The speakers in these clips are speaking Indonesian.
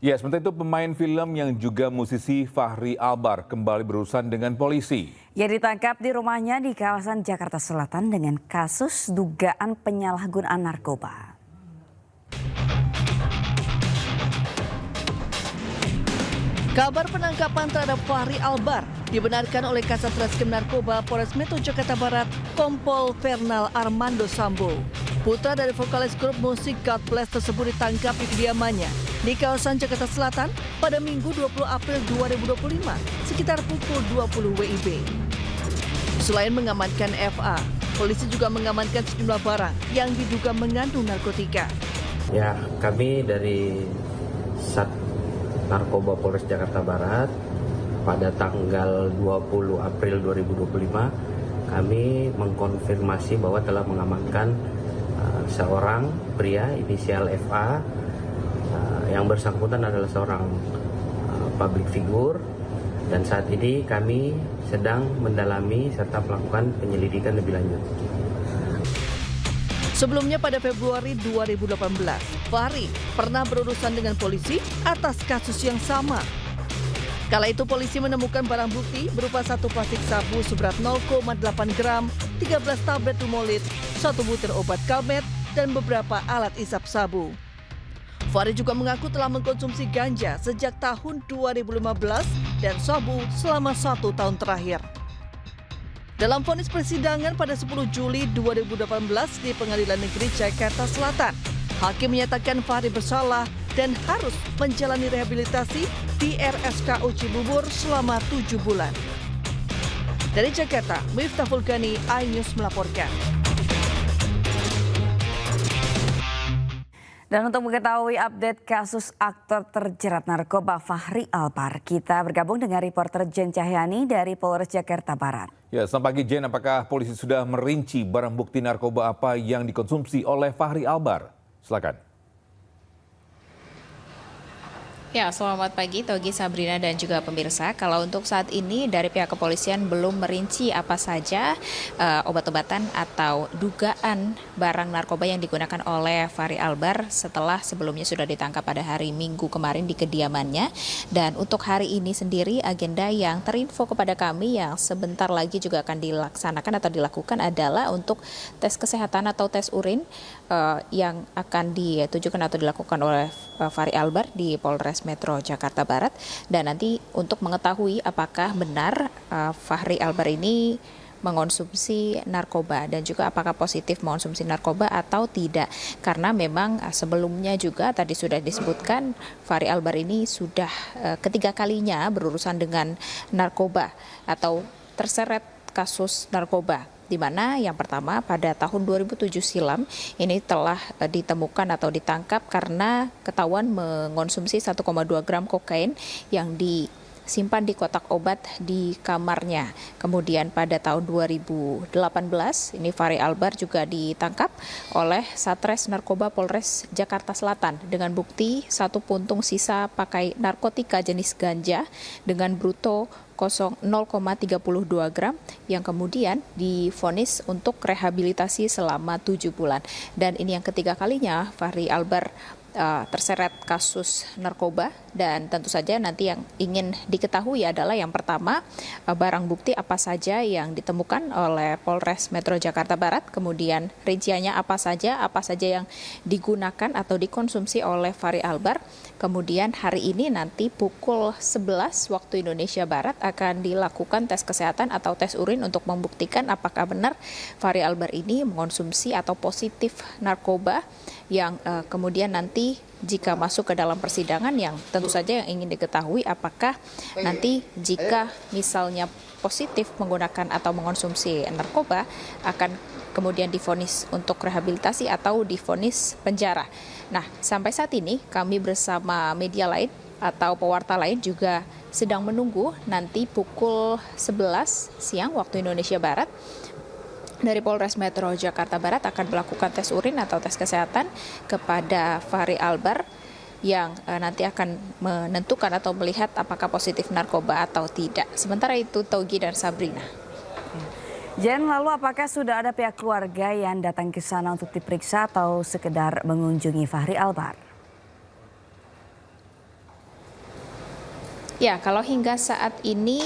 Ya, sementara itu pemain film yang juga musisi Fachri Albar kembali berurusan dengan polisi. Ia ditangkap di rumahnya di kawasan Jakarta Selatan dengan kasus dugaan penyalahgunaan narkoba. Kabar penangkapan terhadap Fachri Albar dibenarkan oleh Kasat Reskrim Narkoba Polres Metro Jakarta Barat, Kompol Fernal Armando Sambo. Putra dari vokalis grup musik God Bless tersebut ditangkap di kediamannya di kawasan Jakarta Selatan pada Minggu 20 April 2025 sekitar pukul 20 WIB. Selain mengamankan FA, polisi juga mengamankan sejumlah barang yang diduga mengandung narkotika. Ya, kami dari Sat Narkoba Polres Jakarta Barat pada tanggal 20 April 2025 kami mengkonfirmasi bahwa telah mengamankan seorang pria inisial FA yang bersangkutan adalah seorang public figure, dan saat ini kami sedang mendalami serta melakukan penyelidikan lebih lanjut. Sebelumnya pada Februari 2018, Fachri pernah berurusan dengan polisi atas kasus yang sama. Kala itu polisi menemukan barang bukti berupa satu plastik sabu seberat 0,8 gram, 13 tablet Rumolit, satu butir obat Kalmet, dan beberapa alat isap sabu. Fachri juga mengaku telah mengkonsumsi ganja sejak tahun 2015 dan sabu selama 1 tahun terakhir. Dalam vonis persidangan pada 10 Juli 2018 di Pengadilan Negeri Jakarta Selatan, hakim menyatakan Fachri bersalah dan harus menjalani rehabilitasi di RSKU Cibubur selama 7 bulan. Dari Jakarta, Miftah Fulgani, iNews melaporkan. Dan untuk mengetahui update kasus aktor terjerat narkoba Fachri Albar, kita bergabung dengan reporter Jen Cahyani dari Polres Jakarta Barat. Ya, selamat pagi Jen, apakah polisi sudah merinci barang bukti narkoba apa yang dikonsumsi oleh Fachri Albar? Silakan. Ya, selamat pagi Togi, Sabrina dan juga pemirsa. Kalau untuk saat ini dari pihak kepolisian belum merinci apa saja obat-obatan atau dugaan barang narkoba yang digunakan oleh Fachri Albar setelah sebelumnya sudah ditangkap pada hari Minggu kemarin di kediamannya. Dan untuk hari ini sendiri agenda yang terinfo kepada kami yang sebentar lagi juga akan dilaksanakan atau dilakukan adalah untuk tes kesehatan atau tes urin yang akan ditujukan atau dilakukan oleh Fachri Albar di Polres Metro Jakarta Barat, dan nanti untuk mengetahui apakah benar Fachri Albar ini mengonsumsi narkoba dan juga apakah positif mengonsumsi narkoba atau tidak, karena memang sebelumnya juga tadi sudah disebutkan Fachri Albar ini sudah ketiga kalinya berurusan dengan narkoba atau terseret kasus narkoba, di mana yang pertama pada tahun 2007 silam ini telah ditemukan atau ditangkap karena ketahuan mengonsumsi 1,2 gram kokain yang disimpan di kotak obat di kamarnya. Kemudian pada tahun 2018 ini Fachri Albar juga ditangkap oleh Satres Narkoba Polres Jakarta Selatan dengan bukti 1 puntung sisa pakai narkotika jenis ganja dengan bruto 0,32 gram yang kemudian divonis untuk rehabilitasi selama 7 bulan. Dan ini yang ketiga kalinya Fachri Albar terseret kasus narkoba, dan tentu saja nanti yang ingin diketahui adalah yang pertama barang bukti apa saja yang ditemukan oleh Polres Metro Jakarta Barat, kemudian rinciannya apa saja yang digunakan atau dikonsumsi oleh Fachri Albar. Kemudian hari ini nanti pukul 11 waktu Indonesia Barat akan dilakukan tes kesehatan atau tes urin untuk membuktikan apakah benar Fachri Albar ini mengonsumsi atau positif narkoba, yang kemudian nanti jika masuk ke dalam persidangan yang tentu saja yang ingin diketahui apakah nanti jika misalnya positif menggunakan atau mengonsumsi narkoba akan kemudian divonis untuk rehabilitasi atau divonis penjara. Nah, sampai saat ini kami bersama media lain atau pewarta lain juga sedang menunggu nanti pukul 11 siang waktu Indonesia Barat dari Polres Metro Jakarta Barat akan melakukan tes urin atau tes kesehatan kepada Fachri Albar yang nanti akan menentukan atau melihat apakah positif narkoba atau tidak. Sementara itu Togi dan Sabrina. Jen, lalu apakah sudah ada pihak keluarga yang datang ke sana untuk diperiksa atau sekedar mengunjungi Fachri Albar? Ya, kalau hingga saat ini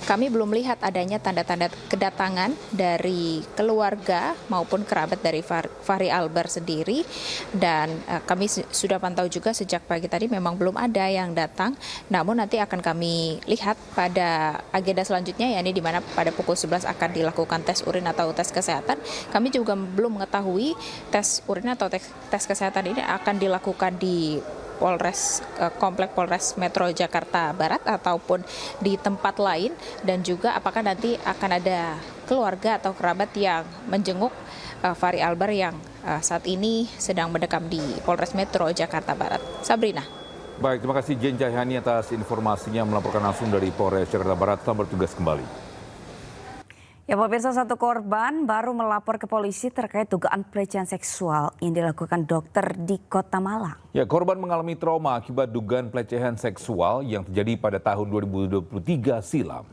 kami belum melihat adanya tanda-tanda kedatangan dari keluarga maupun kerabat dari Fahri Albar sendiri, dan kami sudah pantau juga sejak pagi tadi memang belum ada yang datang. Namun nanti akan kami lihat pada agenda selanjutnya, yakni di mana pada pukul 11 akan dilakukan tes urin atau tes kesehatan. Kami juga belum mengetahui tes urin atau tes kesehatan ini akan dilakukan di Komplek Polres Metro Jakarta Barat ataupun di tempat lain, dan juga apakah nanti akan ada keluarga atau kerabat yang menjenguk Fahri Albar yang saat ini sedang mendekam di Polres Metro Jakarta Barat. Sabrina. Baik, terima kasih Jen Cahyani atas informasinya melaporkan langsung dari Polres Jakarta Barat. Selamat bertugas kembali. Ya, pemirsa, satu korban baru melapor ke polisi terkait dugaan pelecehan seksual yang dilakukan dokter di Kota Malang. Ya, korban mengalami trauma akibat dugaan pelecehan seksual yang terjadi pada tahun 2023 silam.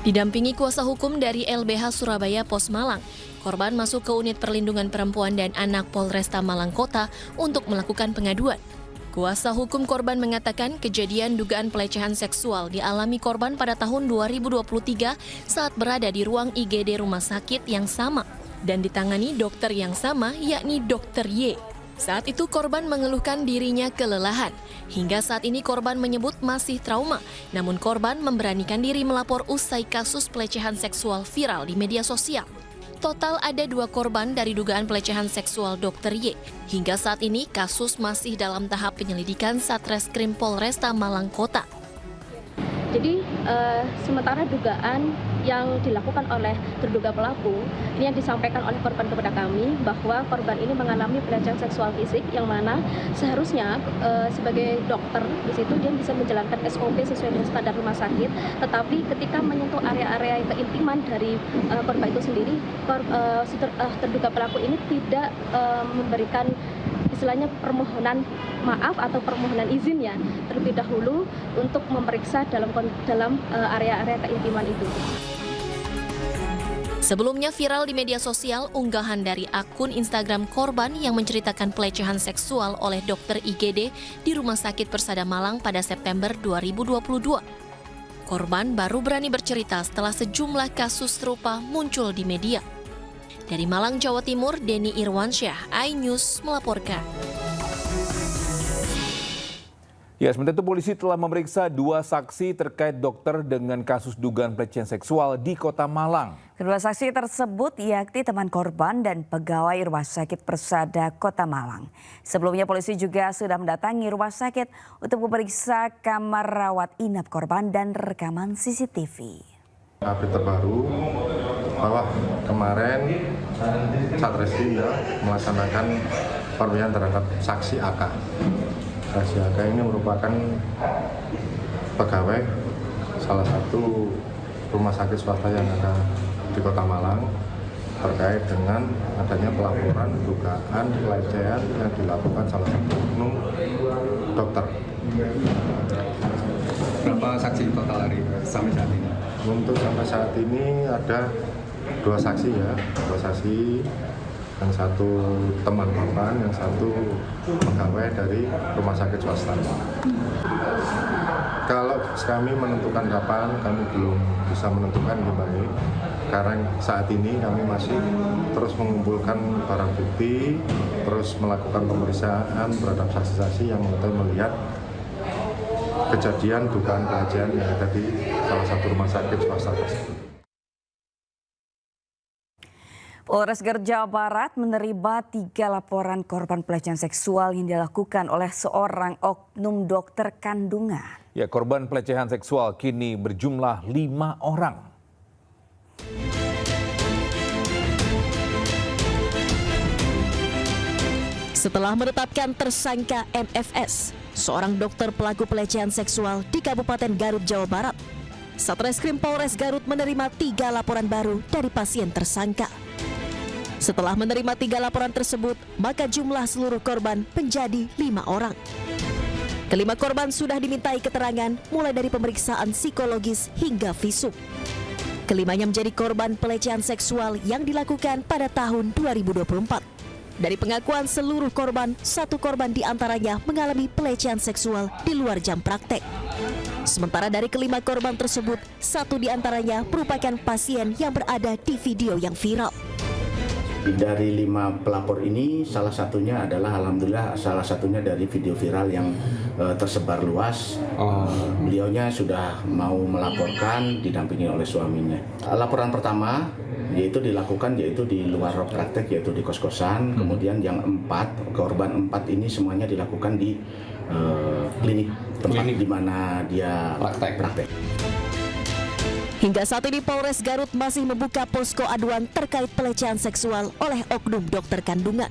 Didampingi kuasa hukum dari LBH Surabaya Pos Malang, korban masuk ke unit perlindungan perempuan dan anak Polresta Malang Kota untuk melakukan pengaduan. Kuasa hukum korban mengatakan kejadian dugaan pelecehan seksual dialami korban pada tahun 2023 saat berada di ruang IGD rumah sakit yang sama dan ditangani dokter yang sama, yakni Dr. Y. Saat itu korban mengeluhkan dirinya kelelahan. Hingga saat ini korban menyebut masih trauma, namun korban memberanikan diri melapor usai kasus pelecehan seksual viral di media sosial. Total ada 2 korban dari dugaan pelecehan seksual Dr. Y. Hingga saat ini kasus masih dalam tahap penyelidikan Satreskrim Polresta Malang Kota. Jadi sementara dugaan yang dilakukan oleh terduga pelaku ini yang disampaikan oleh korban kepada kami bahwa korban ini mengalami pelecehan seksual fisik yang mana seharusnya sebagai dokter di situ dia bisa menjalankan SOP sesuai dengan standar rumah sakit, tetapi ketika menyentuh area-area keintiman dari korban itu sendiri, terduga pelaku ini tidak memberikan istilahnya permohonan maaf atau permohonan izin ya terlebih dahulu untuk memeriksa dalam area-area keintiman itu. Sebelumnya viral di media sosial unggahan dari akun Instagram korban yang menceritakan pelecehan seksual oleh dokter IGD di Rumah Sakit Persada Malang pada September 2022. Korban baru berani bercerita setelah sejumlah kasus serupa muncul di media. Dari Malang, Jawa Timur, Denny Irwansyah, iNews melaporkan. Ya, sementara itu polisi telah memeriksa 2 saksi terkait dokter dengan kasus dugaan pelecehan seksual di Kota Malang. Kedua saksi tersebut yakni teman korban dan pegawai Rumah Sakit Persada Kota Malang. Sebelumnya polisi juga sudah mendatangi rumah sakit untuk memeriksa kamar rawat inap korban dan rekaman CCTV. Update terbaru bahwa kemarin Satreskrim melaksanakan pemeriksaan terhadap saksi AK. Saksi AK ini merupakan pegawai salah satu rumah sakit swasta yang ada di Kota Malang terkait dengan adanya pelaporan dugaan pelecehan yang dilakukan salah satu oknum dokter. Berapa saksi total hari sampai saat ini? Untuk sampai saat ini ada 2 saksi ya, 2 saksi. Yang satu teman korban, yang satu pegawai dari rumah sakit swasta. Kalau kami menentukan kapan, kami belum bisa menentukan kembali. Karena saat ini kami masih terus mengumpulkan barang bukti, terus melakukan pemeriksaan terhadap saksi-saksi yang melihat kejadian dugaan pelecehan yang ada di salah satu rumah sakit swasta tersebut. Polres Garut Jawa Barat menerima 3 laporan korban pelecehan seksual yang dilakukan oleh seorang oknum dokter kandungan. Ya, korban pelecehan seksual kini berjumlah 5 orang. Setelah menetapkan tersangka MFS, seorang dokter pelaku pelecehan seksual di Kabupaten Garut, Jawa Barat, Satreskrim Polres Garut menerima 3 laporan baru dari pasien tersangka. Setelah menerima 3 laporan tersebut, maka jumlah seluruh korban menjadi 5 orang. Kelima korban sudah dimintai keterangan mulai dari pemeriksaan psikologis hingga visum. Kelimanya menjadi korban pelecehan seksual yang dilakukan pada tahun 2024. Dari pengakuan seluruh korban, 1 korban diantaranya mengalami pelecehan seksual di luar jam praktek. Sementara dari kelima korban tersebut, 1 diantaranya merupakan pasien yang berada di video yang viral. Dari 5 pelapor ini, salah satunya adalah alhamdulillah salah satunya dari video viral yang tersebar luas. Beliaunya sudah mau melaporkan didampingi oleh suaminya. Laporan pertama yaitu dilakukan yaitu di luar praktek yaitu di kos-kosan. Kemudian yang 4 korban 4 ini semuanya dilakukan di klinik tempat di mana dia praktek. Hingga saat ini Polres Garut masih membuka posko aduan terkait pelecehan seksual oleh oknum dokter kandungan.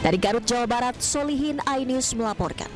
Dari Garut, Jawa Barat, Solihin Ainius melaporkan.